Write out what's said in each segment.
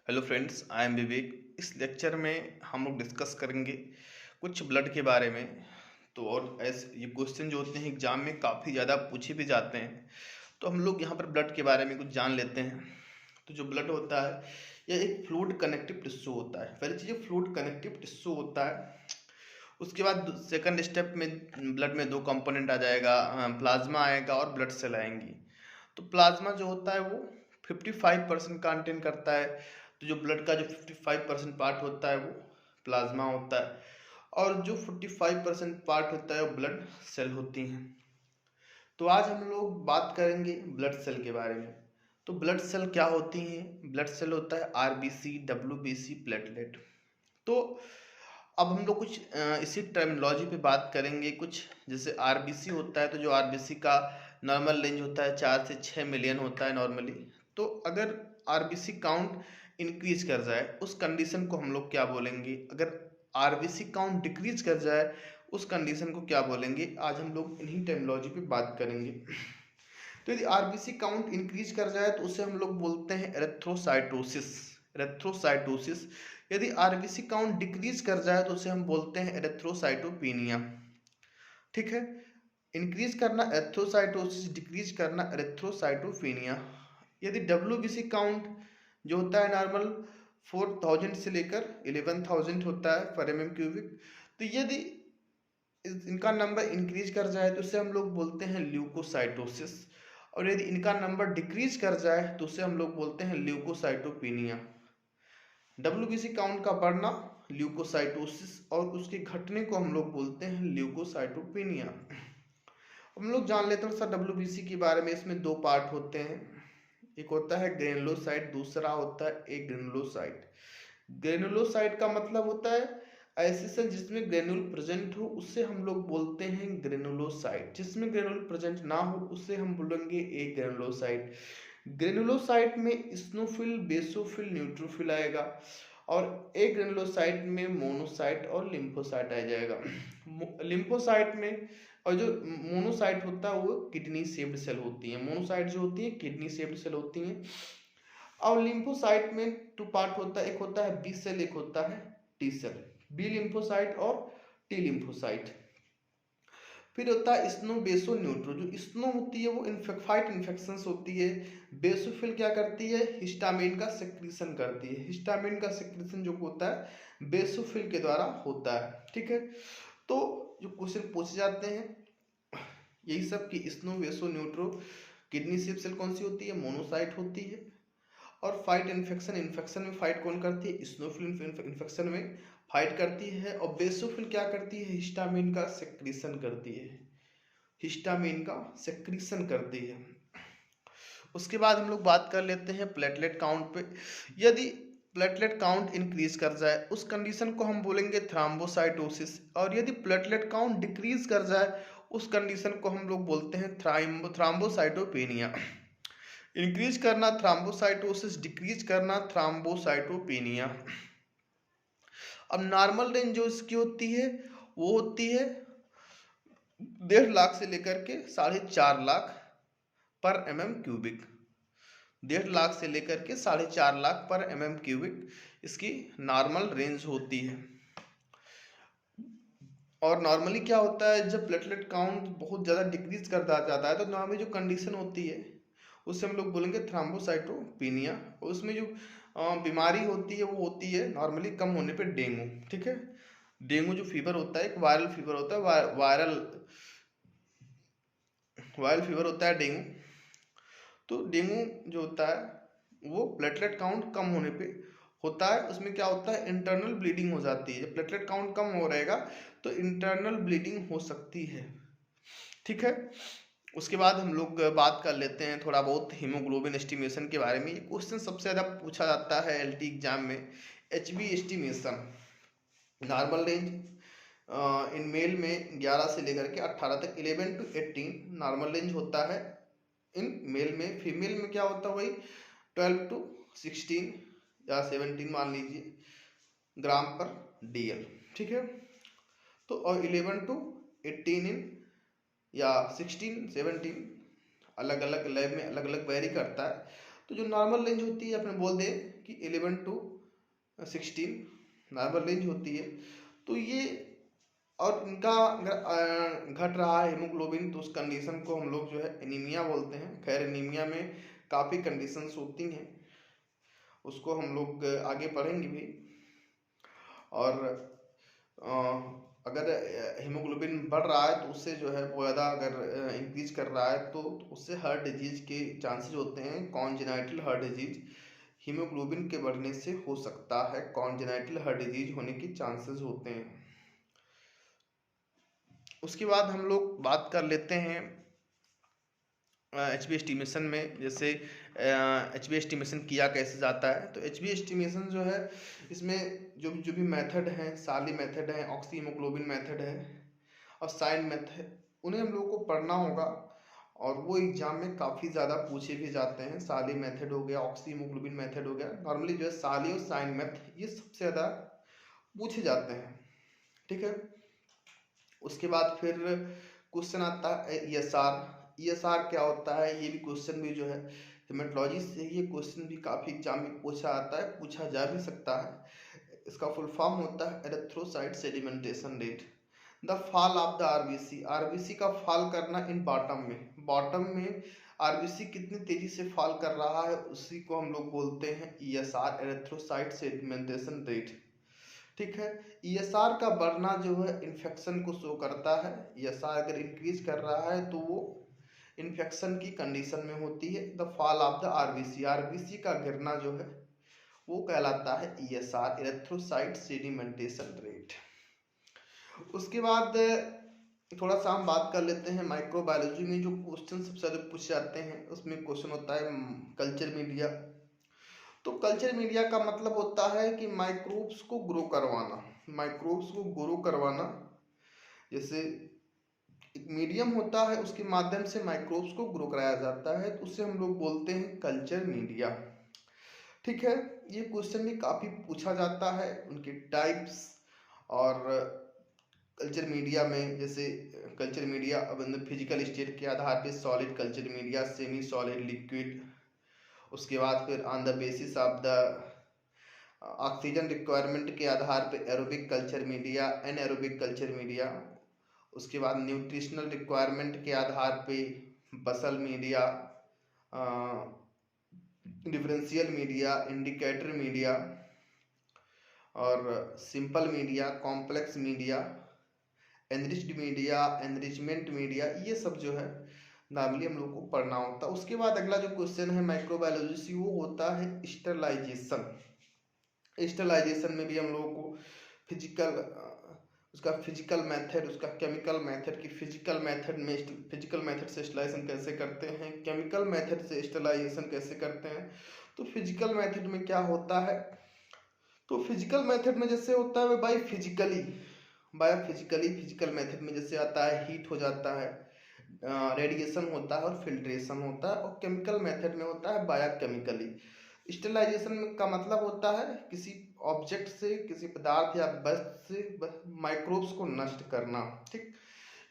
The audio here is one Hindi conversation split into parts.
हेलो फ्रेंड्स, आई एम विवेक। इस लेक्चर में हम लोग डिस्कस करेंगे कुछ ब्लड के बारे में। तो और ऐसे ये क्वेश्चन जो होते हैं एग्जाम में काफ़ी ज़्यादा पूछे भी जाते हैं, तो हम लोग यहाँ पर ब्लड के बारे में कुछ जान लेते हैं। तो जो ब्लड होता है यह एक फ्लूइड कनेक्टिव टिश्यू होता है। पहली चीज़ फ्लूइड कनेक्टिव टिश्यू होता है। उसके बाद सेकंड स्टेप में ब्लड में दो कंपोनेंट आ जाएगा, प्लाज्मा आएगा और ब्लड सेल आएंगी। तो प्लाज्मा जो होता है वो 55% कंटेन करता है। तो जो ब्लड का जो 55% पार्ट होता है वो प्लाज्मा होता है, और जो 45% पार्ट होता है वो ब्लड सेल होती हैं। तो आज हम लोग बात करेंगे ब्लड सेल के बारे में। तो ब्लड सेल क्या होती हैं? ब्लड सेल होता है आरबीसी, डब्ल्यूबीसी, प्लेटलेट। तो अब हम लोग कुछ इसी टर्मिनोलॉजी पे बात करेंगे। कुछ जैसे आरबीसी होता है, तो जो आरबीसी का नॉर्मल रेंज होता है 4 से 6 मिलियन होता है नॉर्मली। तो अगर आरबीसी काउंट इंक्रीज कर जाए उस कंडीशन को हम लोग क्या बोलेंगे? अगर आरबीसी काउंट डिक्रीज कर जाए उस कंडीशन को क्या बोलेंगे? आज हम लोग इन्हीं टर्मिनोलॉजी पे बात करेंगे। तो यदि आरबीसी काउंट इंक्रीज कर जाए तो उसे हम लोग बोलते हैं एरिथ्रोसाइटोसिस। एरिथ्रोसाइटोसिस। यदि आरबीसी काउंट डिक्रीज कर जाए तो उसे हम बोलते हैं एरिथ्रोसाइटोपिनिया। ठीक है, इंक्रीज करना एरिथ्रोसाइटोसिस, डिक्रीज करना एरिथ्रोसाइटोपिनिया। यदि डब्ल्यूबीसी काउंट जो होता है नॉर्मल 4000 से लेकर 11000 होता है पर एम एम क्यूबिक, तो यदि इनका नंबर इंक्रीज कर जाए तो उसे हम लोग बोलते हैं ल्यूकोसाइटोसिस, और यदि इनका नंबर डिक्रीज कर जाए तो उसे हम लोग बोलते हैं ल्यूकोसाइटोपिनिया। डब्ल्यूबीसी काउंट का बढ़ना ल्यूकोसाइटोसिस और उसके घटने को हम लोग बोलते हैं ल्यूकोसाइटोपिनिया। हम लोग जान लेते हैं सर डब्ल्यूबीसी के बारे में। इसमें दो पार्ट होते हैं, एक होता है ग्रेनुलोसाइट, दूसरा होता है एग्रेनुलोसाइट। ग्रेनुलोसाइट का मतलब होता है ऐसे सेल जिसमें ग्रेनुल प्रेजेंट हो, उससे हम लोग बोलते हैं ग्रेनुलोसाइट। जिसमें ग्रेनुल प्रेजेंट ना हो उससे हम बोलेंगे एग्रेनुलोसाइट। ग्रेनुलोसाइट में स्नोफिल, बेसोफिल, न्यूट्रोफिल आएगा, और एक ग्रेनुलोसाइट में मोनोसाइट और लिम्फोसाइट आ जाएगा। लिम्फोसाइट में और जो मोनोसाइट होता है वो किडनी शेप्ड सेल होती है। मोनोसाइट जो होती है किडनी शेप्ड सेल होती हैं। और लिम्फोसाइट में टू पार्ट होता है, एक होता है बी सेल, एक होता है टी सेल। बी लिम्फोसाइट और टी लिम्फोसाइट। फिर होता है स्नो, बेसो, न्यूट्रो। जो स्नो होती है वो फाइट इन्फेक्शंस होती है। बेसोफिल क्या करती है? हिस्टामिन का सेक्रीशन करती है। हिस्टामिन का सेक्रीशन जो होता है बेसोफिल के द्वारा होता है। ठीक है, तो जो क्वेश्चन पूछे जाते हैं यही सब कि स्नो, बेसो, न्यूट्रो। किडनी शेप सेल कौन सी होती है? मोनोसाइट होती है। और फाइट इन्फेक्शन, इन्फेक्शन में फाइट कौन करती है? स्नोफिल इन्फेक्शन में फाइट करती है। और बेसोफिल क्या करती है? हिस्टामिन का सेक्रीशन करती है। हिस्टामिन का सेक्रीशन करती है। उसके बाद हम लोग बात कर लेते हैं प्लेटलेट काउंट पे। यदि प्लेटलेट काउंट इंक्रीज कर जाए उस कंडीशन को हम बोलेंगे थ्राम्बोसाइटोसिस, और यदि प्लेटलेट काउंट डिक्रीज कर जाए उस कंडीशन को हम लोग बोलते हैं थ्राम्बोसाइटोपेनिया। इंक्रीज करना थ्राम्बोसाइटोसिस, डिक्रीज करना थ्राम्बोसाइटोपेनिया। अब नॉर्मल रेंज जो इसकी होती है वो होती है 1.5 लाख से लेकर के 4.5 लाख पर एम एम क्यूबिक। 1.5 लाख से लेकर के 4.5 लाख पर एम एम क्यूबिक इसकी नॉर्मल रेंज होती है। और नॉर्मली क्या होता है जब प्लेटलेट काउंट बहुत ज़्यादा डिक्रीज कर जाता है तो नॉर्मली जो कंडीशन होती है उससे हम लोग बोलेंगे थ्राम्बोसाइटोपिनिया। और उसमें जो बीमारी होती है वो होती है नॉर्मली कम होने पे डेंगू। ठीक है, डेंगू जो फीवर होता है एक वायरल फीवर होता है, वायरल फीवर होता है डेंगू। तो डेंगू जो होता है वो प्लेटलेट काउंट कम होने पे होता है। उसमें क्या होता है? इंटरनल ब्लीडिंग हो जाती है। जब प्लेटलेट काउंट कम हो रहेगा तो इंटरनल ब्लीडिंग हो सकती है। ठीक है, उसके बाद हम लोग बात कर लेते हैं थोड़ा बहुत हीमोग्लोबिन एस्टिमेशन के बारे में। ये क्वेश्चन सबसे ज़्यादा पूछा जाता है एलटी एग्जाम में। Hb estimation, normal range in male में 11 से लेकर के 18 तक, 11 to 18 नॉर्मल रेंज होता है इन मेल में। फीमेल में क्या होता है? वही 12 to 16 या 17 मान लीजिए ग्राम पर डीएल। ठीक है, तो और 11 to 18 इन या 16, 17 अलग अलग लैब में अलग अलग वेरी करता है। तो जो नॉर्मल रेंज होती है अपने बोल दे कि 11 to 16 नॉर्मल रेंज होती है। तो ये और इनका अगर घट रहा है हीमोग्लोबिन तो उस कंडीशन को हम लोग जो है एनीमिया बोलते हैं। खैर एनीमिया में काफ़ी कंडीशंस होती हैं, उसको हम लोग आगे पढ़ेंगे भी। और अगर हीमोग्लोबिन बढ़ रहा है तो उससे जो है वो ज़्यादा अगर इंक्रीज कर रहा है तो उससे हार्ट डिजीज के चांसेस होते हैं। कॉन्जेनाइटल हार्ट डिजीज हीमोग्लोबिन के बढ़ने से हो सकता है, कॉन्जेनाइटल हार्ट डिजीज होने के चांसेस होते हैं। उसके बाद हम लोग बात कर लेते हैं HB एस्टिमेशन में। जैसे HB एस्टिमेशन किया कैसे जाता है, तो HB एस्टिमेशन जो है इसमें जो भी मेथड हैं, साली मेथड है, ऑक्सी हीमोग्लोबिन मेथड है और साइन मेथड, उन्हें हम लोग को पढ़ना होगा और वो एग्जाम में काफ़ी ज़्यादा पूछे भी जाते हैं। साली मेथड हो गया, ऑक्सी हीमोग्लोबिन मेथड हो गया, नॉर्मली जो है साली और साइन मेथड ये सबसे ज़्यादा पूछे जाते हैं। ठीक है। उसके बाद फिर क्वेश्चन आता है ESR क्या होता है, ये भी क्वेश्चन भी जो है हेमेटोलॉजी से ये क्वेश्चन भी काफ़ी एग्जाम में पूछा आता है, पूछा जा भी सकता है। इसका फुल फॉर्म होता है erythrocyte sedimentation rate, the fall of the RBC का फॉल करना इन बॉटम में आरबीसी कितनी तेजी से फॉल कर रहा है उसी को हम लोग बोलते हैं ESR, एरिथ्रोसाइट सेडिमेंटेशन रेट। ठीक है। ESR का बढ़ना जो है इन्फेक्शन को शो करता है। ESR अगर इंक्रीज कर रहा है तो वो इन्फेक्शन की कंडीशन में होती है। The fall of the RBC का गिरना जो है वो कहलाता है ESR, एरिथ्रोसाइट सेडिमेंटेशन रेट। उसके बाद थोड़ा सा हम बात कर लेते हैं माइक्रोबायोलॉजी में जो क्वेश्चन सबसे ज़्यादा पूछे जाते हैं, उसमें क्वेश्चन होता है कल्चर मीडिया। तो कल्चर मीडिया का मतलब होता है कि माइक्रोब्स को ग्रो करवाना। जैसे एक मीडियम होता है उसके माध्यम से माइक्रोब्स को ग्रो कराया जाता है, तो उससे हम लोग बोलते हैं कल्चर मीडिया। ठीक है। ये क्वेश्चन भी काफ़ी पूछा जाता है, उनके टाइप्स और कल्चर मीडिया में। जैसे कल्चर मीडिया अब फिजिकल स्टेट के आधार पे solid culture media, semi solid, liquid. उसके बाद फिर on the basis of the oxygen requirement के आधार पे aerobic culture media, anaerobic culture media. उसके बाद न्यूट्रिशनल रिक्वायरमेंट के आधार पे basal media, differential media, indicator media और simple media, complex media, enriched media, enrichment media, ये सब जो है नॉर्मली हम लोग को पढ़ना होता है। उसके बाद अगला जो क्वेश्चन है माइक्रोबायोलॉजी से वो होता है स्टरलाइजेशन में भी हम लोगों को उसका फिजिकल मेथड, उसका केमिकल मेथड की फिजिकल मेथड से स्टरलाइजेशन कैसे करते हैं, केमिकल मेथड से स्टरलाइजेशन कैसे करते हैं। तो फिजिकल मेथड में क्या होता है, तो फिजिकल मेथड में जैसे होता है बायोफिजिकली फिजिकल मेथड में जैसे आता है हीट हो जाता है, रेडिएशन होता है और फिल्ट्रेशन होता है। और केमिकल मेथड में होता है बायोकेमिकली। स्टेरिलाइजेशन का मतलब होता है किसी ऑब्जेक्ट से, किसी पदार्थ या वस्तु से माइक्रोब्स को नष्ट करना। ठीक,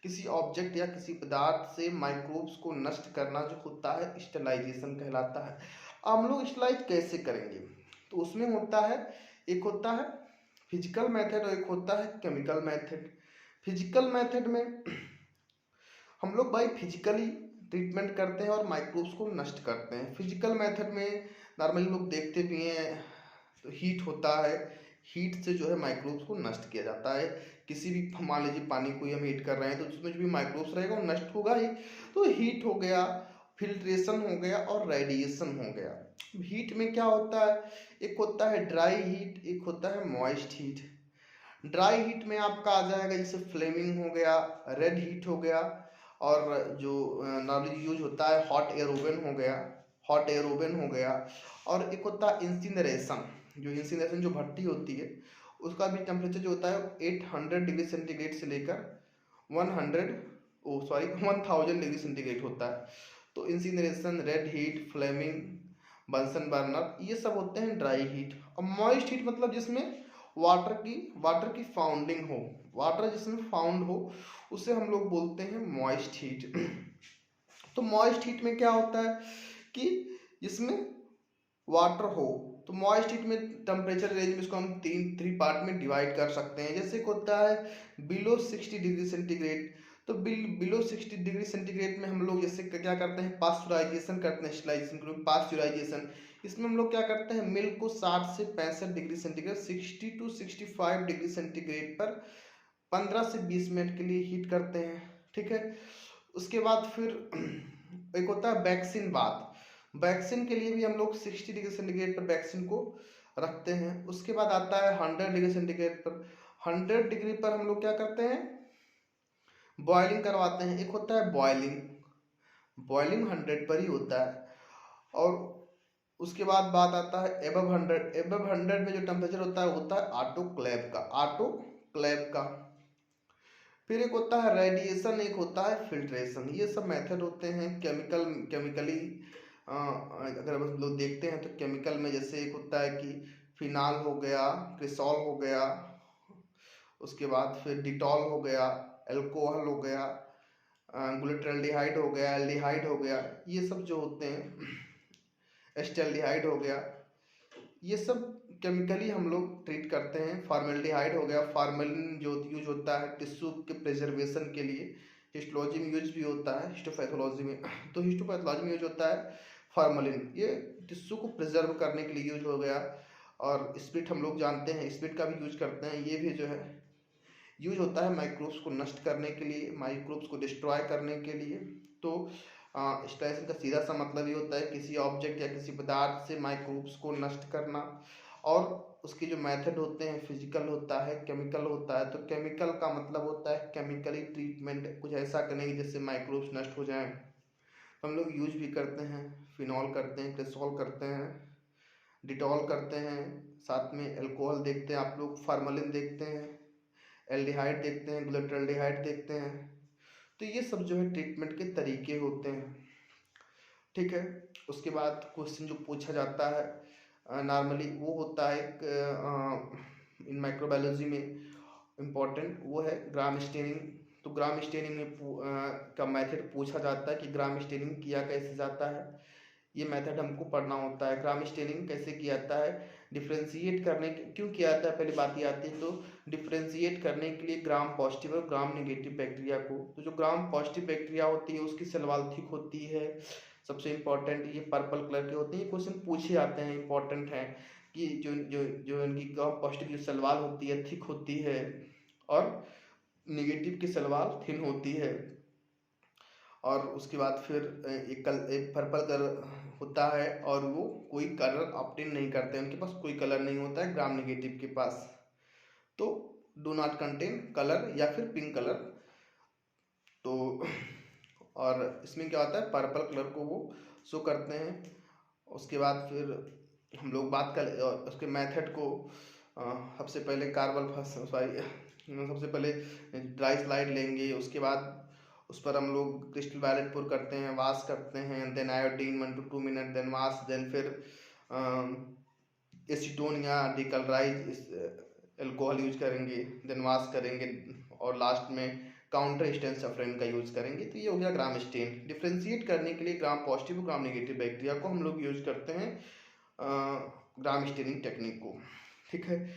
किसी ऑब्जेक्ट या किसी पदार्थ से माइक्रोब्स को नष्ट करना जो होता है स्टेरिलाइजेशन कहलाता है। हम लोग स्टेरिलाइज कैसे करेंगे, तो उसमें होता है एक होता है फिजिकल मेथड और एक होता है केमिकल मेथड। फिजिकल मेथड में हम लोग फिजिकली ट्रीटमेंट करते हैं और माइक्रोब्स को नष्ट करते हैं। फिजिकल मेथड में नॉर्मली लोग देखते भी हैं तो हीट होता है, हीट से जो है माइक्रोब्स को नष्ट किया जाता है। किसी भी मान लीजिए पानी को हम हीट कर रहे हैं तो उसमें जो भी माइक्रोब्स रहेगा वो नष्ट होगा ही। तो हीट हो गया, फिल्ट्रेशन हो गया और रेडिएशन हो गया। हीट में क्या होता है, एक होता है ड्राई हीट, एक होता है मॉइस्ट हीट। ड्राई हीट में आपका आ जाएगा जैसे फ्लेमिंग हो गया, रेड हीट हो गया, और जो नॉर्मली यूज होता है हॉट एयर ओवन हो गया। और एक होता है इंसिनरेशन, जो भट्टी होती है उसका भी टेम्परेचर जो होता है 800 डिग्री सेंटीग्रेड से लेकर 1000 डिग्री सेंटीग्रेड होता है। तो incineration, red heat, flaming, Bunsen burner, ये सब होते हैं ड्राई हीट। और मॉइस्ट हीट मतलब जिसमें वाटर की फाउंडिंग हो, वाटर जिसमें फाउंड हो उसे हम लोग बोलते हैं मॉइस्ट हीट। तो मॉइस्ट हीट में क्या होता है कि जिसमें वाटर हो तो मॉइस्ट हीट में टेम्परेचर रेंज में इसको हम थ्री पार्ट में डिवाइड कर सकते हैं। जैसे कि होता है बिलो 60 डिग्री सेंटीग्रेड, तो बिलो 60 डिग्री सेंटीग्रेड में हम लोग जैसे क्या करते हैं, पास्चुराइजेशन करते हैं, स्टरलाइजेशन, पास्चुराइजेशन। इसमें हम लोग क्या करते हैं, मिल्क को 60 से 65 degree centigrade, 60 to 65 degree centigrade पर 15 से 20 मिनट के लिए हीट करते हैं। ठीक है, उसके बाद फिर एक होता है वैक्सीन बाथ। वैक्सीन के लिए भी हम लोग 60 डिग्री सेंटीग्रेड पर वैक्सीन को रखते हैं। उसके बाद आता है 100 डिग्री सेंटीग्रेड पर। 100 डिग्री पर हम लोग क्या करते हैं, बॉइलिंग करवाते हैं। एक होता है बॉइलिंग, बॉइलिंग 100 पर ही होता है। और उसके बाद बात आता है एबव 100। एबव 100 में जो टेम्परेचर होता है ऑटोक्लेव का, ऑटोक्लेव का। फिर एक होता है रेडिएशन, एक होता है फिल्ट्रेशन। ये सब मेथड होते हैं केमिकली। अगर हम लोग देखते हैं तो केमिकल में जैसे एक होता है कि फिनाल हो गया, क्रिसॉल हो गया, उसके बाद फिर डिटॉल हो गया, एल्कोहल हो गया, ग्लूटाल्डिहाइड हो गया, एल्डिहाइड हो गया, ये सब जो होते हैं, एस्टेल्डिहाइड हो गया, ये सब केमिकली हम लोग ट्रीट करते हैं। फॉर्मेल्डिहाइड हो गया, फॉर्मेलिन जो यूज होता है टिश्यू के प्रिजर्वेशन के लिए, हिस्टोलॉजी में यूज भी होता है, हिस्टोपैथोलॉजी में। तो हिस्टोपैथोलॉजी में यूज होता है फॉर्मेलिन, ये टिश्यू को प्रिजर्व करने के लिए यूज हो गया। और स्पिरिट हम लोग जानते हैं, स्पिरिट का भी यूज करते हैं। ये भी जो है यूज होता है माइक्रोब्स को नष्ट करने के लिए, माइक्रोब्स को डिस्ट्रॉय करने के लिए। तो स्टैशन का सीधा सा मतलब ये होता है किसी ऑब्जेक्ट या किसी पदार्थ से माइक्रोब्स को नष्ट करना। और उसके जो मेथड होते हैं फिजिकल होता है, केमिकल होता है। तो केमिकल का मतलब होता है केमिकली ट्रीटमेंट, कुछ ऐसा करने की जिससे माइक्रोब्स नष्ट हो जाएं। तो हम लोग यूज भी करते हैं, फिनॉल करते हैं, क्रिसॉल करते हैं, डिटॉल करते हैं, साथ में अल्कोहल देखते हैं आप लोग, फार्मलिन देखते हैं, एल्डिहाइड देखते हैं, ग्लूटाल्डिहाइड देखते हैं। तो ये सब जो है ट्रीटमेंट के तरीके होते हैं। ठीक है, उसके बाद क्वेश्चन जो पूछा जाता है नॉर्मली वो होता है इन माइक्रोबायोलॉजी में इम्पोर्टेंट, वो है ग्राम स्टेनिंग। तो ग्राम स्टेनिंग में का मेथड पूछा जाता है कि ग्राम स्टेनिंग किया कैसे जाता है। ये मेथड हमको पढ़ना होता है। ग्राम स्टेनिंग कैसे किया जाता है, डिफ्रेंशिएट करने क्यों किया जाता है, पहले बात ये आती है। तो डिफ्रेंशिएट करने के लिए ग्राम पॉजिटिव और ग्राम नेगेटिव बैक्टीरिया को, तो जो ग्राम पॉजिटिव बैक्टीरिया होती है उसकी सेल वॉल थिक होती है, सबसे इम्पोर्टेंट ये पर्पल कलर के होते हैं। ये क्वेश्चन पूछे जाते हैं, इंपॉर्टेंट है कि जो जो जो इनकी ग्राम पॉजिटिव जो सेल वॉल होती है थिक होती है, और नेगेटिव की सेल वॉल थिन होती है। और उसके बाद फिर एक पर्पल कलर होता है और वो कोई कलर ऑब्टेन नहीं करते हैं, उनके पास कोई कलर नहीं होता है ग्राम नेगेटिव के पास। तो डू नॉट कंटेन कलर या फिर पिंक कलर। तो और इसमें क्या होता है, पर्पल कलर को वो शो करते हैं। उसके बाद फिर हम लोग बात कर उसके मेथड को, सबसे पहले सबसे पहले ड्राई स्लाइड लेंगे, उसके बाद उस पर हम लोग क्रिस्टल वायलेट पुर करते हैं, वाश करते हैं, then iodine 1 to 2 minute, then wash, then फिर एसीटोन या डिकलराइज अल्कोहल यूज करेंगे, देन वाश करेंगे, और लास्ट में काउंटर स्टेन सफ्रेन का यूज करेंगे। तो ये हो गया ग्राम स्टेन। डिफ्रेंशिएट करने के लिए gram positive gram negative bacteria को हम लोग यूज करते हैं ग्राम स्टेनिंग टेक्निक को। ठीक है।